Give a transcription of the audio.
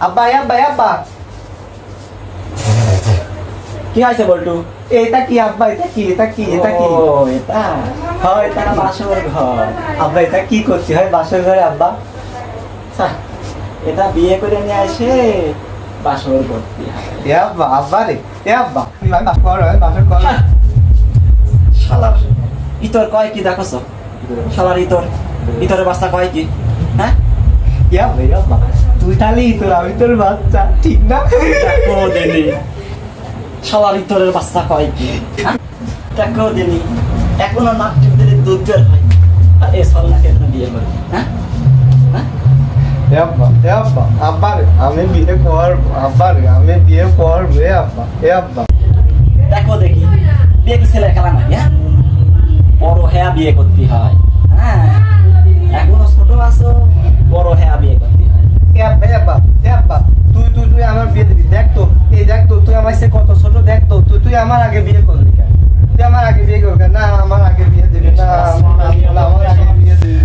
আব্বা আব্বা আব্বা কি হয়েছে বল্টু? এটা কি আব্বা? এটা কি এটা কি এটা কি? ও এটা হয় এটা বাসর ঘর। আব্বা এটা কি করতে হয় বাসর ঘরে আব্বা? এটা বিয়ে করে নিয়ে আসে বাসর করতে হয়। এ আব্বা আব্বা রে এ আব্বা তুমি বাসর কর বাসর কর। শালার ইতর কয় কি দেখছ? শালার ইতরের বাচ্চা কয় কি? হ্যাঁ এ আব্বা তুই তাহলে তোর আমি তোর বাচ্চা ঠিক না? দেখো দেনি শালার ইতরের বাচ্চা কয় কি? দেখো দেনি এখনো নাক টিপতে দুধ বের হয় আর এ সল্লাকে বিয়ে করে। হ্যাঁ এ আব্বা আব্বা রে আমি বিয়ে করবো আব্বা রে আমি বিয়ে করবো এ আব্বা দেখো দেখি বিয়ে কি ছেলের খেলা নাই? হ্যাঁ বড় হ্যাঁ বিয়ে করতে হয়। হ্যাঁ এখনো ছোট আছো, বড় হ্যাঁ বিয়ে করতে হয়। এ আব্বা তুই আমার বিয়ে দিবি? দেখ তো এই দেখ তো তুই আমার কত ছোট, দেখ তো তুই আমার আগে বিয়ে করলি কেন? তুই আমার আগে বিয়ে করবি না? আমার আগে বিয়ে দিবি না? আমার আগে বিয়ে দিবি